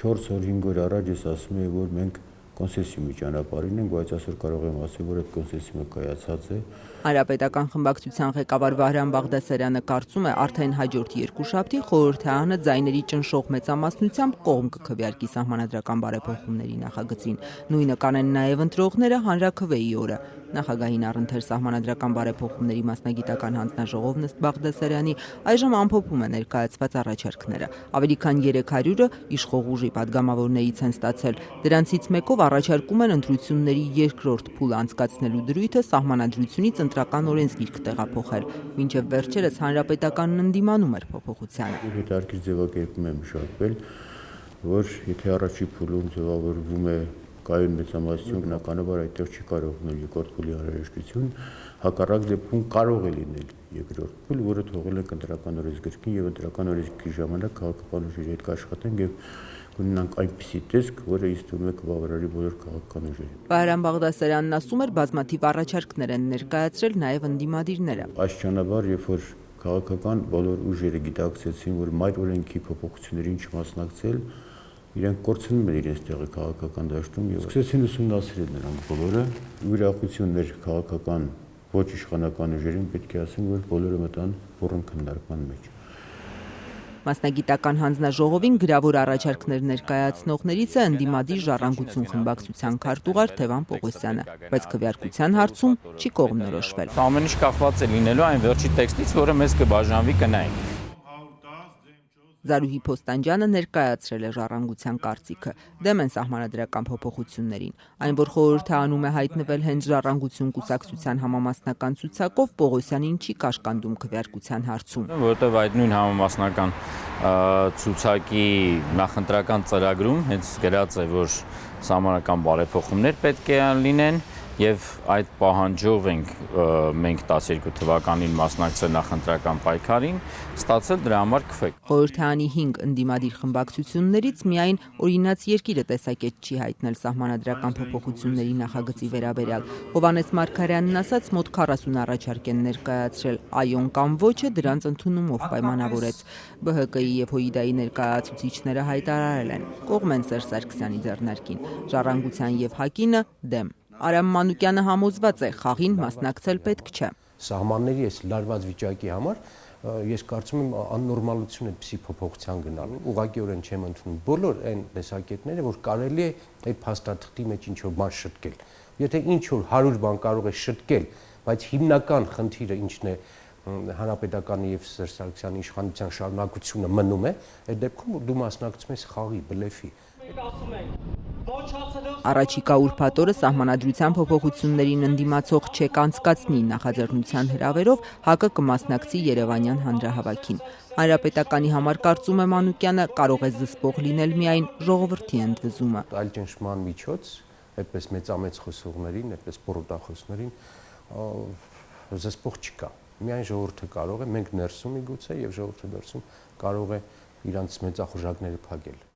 4-5 օր առաջ ես ասում եի, որ մենք կոնսեսիումի ճանապարհին ենք, բայց այսօր կարող եմ ասել, որ այդ կոնսեսիումը կայացած է։ Հանրապետական խմբակցության ղեկավար Վահրամ Բաղդասարյանը կարծում է, արդեն հաջորդ երկուշաբթի խորհրդարանը ձայների ճնշող մեծամասնությամբ կողմ կքվեարկի սահմանադրական բարեփոխումների նախագծին։ Նույնը կանեն նաև ընտրողները հանրաքվեի օրը։ Նախագահին առընթեր սահմանադրական բարեփոխումների մասնագիտական հանձնաժողովն ըստ Բաղդասարյանի այժմ ամփոփում է ներկայացված առաջարկները։ Ավելի քան 300-ը իշխող ուժի падգամավորներից են ստացել։ Դրանցից մեկով առաջարկում են ընտրությունների երկրորդ փուլ անցկացնելու դրույթը սահմանադրությունից ընտրական օրենսգիրք տեղափոխել։ Մինչև վերջերս հանրապետականն ընդդիմանում էր փոփոխությանը։ Հետարքիր ձևակերպում է մշակվել, որ եթե առաջի փուլում ձևավորվում է կայուն մեծամասնություն, բնականաբար այդտեղ չի կարող լինել երկրորդ փուլի անհրաժեշտություն, հակառակ դեպքում կարող է լինել երկրորդ փուլ, որը թողել ենք ընտրական օրենսգրքին եւ ընտրական օրենսգրքի ժամանակ քաղաքական ուժերի հետ կաշխատենք եւ կունենանք այնպիսի տեսք, որը ինձ թվում է կբավարարի բոլոր քաղաքական ուժերին։ Վահրամ Բաղդասարյանն ասում էր, բազմաթիվ առաջարկներ են ներկայացրել նաև ընդդիմադիրները։ Աստիճանաբար, երբ որ քաղաքական բոլոր ուժերը գիտակցեցին, որ մայր օրենքի փոփոխություններին չմասնակցել, իրենք կորցնում են իրենց տեղը քաղաքական դաշտում եւ սկսեցին ուսումնասիրել նրանք բոլորը։ Ուրախությունն էր քաղաքական ոչ իշխանական ուժերին, պետք է ասեմ, որ բոլորը մտան բուռն քննարկման մեջ։ Մասնագիտական հանձնաժողովին գրավոր առաջարկներ ներկայացնողներից է ընդդիմադիր Ժառանգություն խմբակցության քարտուղար Թևան Պողոսյանը, բայց քվեարկության հարցում չի կողմնորոշվել։ Ամեն ինչ կախված է լինելու այն վերջի տեքստից, որը մեզ կբաժանվի կնայենք։ Զարուհի Փոստանջյանը ներկայացրել է Ժառանգության կարծիքը, դեմ են սահմանադրական փոփոխություններին։ Այն, որ խորհրդարանում է հայտնվել հենց Ժառանգություն կուսակցության համամասնական ցուցակով, Պողոսյանին չի կաշկանդում քվեարկության հարցում։ Որովհետև այդ նույն համամասնական ցուցակի նախընտրական ծրագրում հենց գրած է, որ սահմանական բարեփոխումներ պետք է լինեն եւ այդ պահանջով ենք մենք 12 թվականին մասնակցել նախընտրական պայքարին, ստացել դրա համար քվե։ Խորհրդարանի 5 ընդդիմադիր խմբակցություններից միայն Օրինաց երկիրը տեսակետ չի հայտնել սահմանադրական փոփոխությունների նախագծի վերաբերյալ։ Հովհաննես Մարգարյանն ասաց, մոտ 40 առաջարկ են ներկայացրել, այոն կամ ոչը դրանց ընդունումով պայմանավորեց։ ԲՀԿ-ի եւ ՀՅԴ-ի ներկայացուցիչները հայտարարել են, կողմ են Սերժ Սարգսյանի ձեռնարկին, Ժառանգության եւ ՀԱԿ-ինը դեմ։ Արամ Մանուկյանը համոզված է, խաղին մասնակցել պետք չէ։ Սահմանների այս լարված վիճակի համար ես կարծում եմ աննորմալություն այդպիսի փոփոխության գնալ։ Ուղղակիորեն չեմ ընդունում բոլոր այն տեսակետները, որ կարելի է այդ փաստաթղթի մեջ ինչ-որ բան շտկել։ Եթե ինչ-որ 100 բան կարող է շտկել, բայց հիմնական խնդիրը ինչն է հանրապետականի եւ Սերժ Սարգսյանի իշխանության շարունակությունը մնում է, այդ դեպքում դու մասնակցում ես խաղի, բլեֆի։ Առաջիկա ուրբաթ օրը սահմանադրության փոփոխություններին ընդդիմացող չեք անցկացնի նախաձեռնության հրավերով ՀԱԿ-ը կմասնակցի Երևանյան հանրահավաքին։ Հանրապետականի համար կարծում է Մանուկյանը, կարող է զսպող լինել միայն ժողովրդի ընդվզումը։ Այլ ճնշման միջոց, այդպես մեծամեծ խոսողներին, այդպես պորոտախոսներին զսպող չկա։ Միայն ժողովուրդը կարող է, մենք ներսում միգուցե եւ ժողովուրդը դրսում կարող է իրանց մեծախոժակները փակել։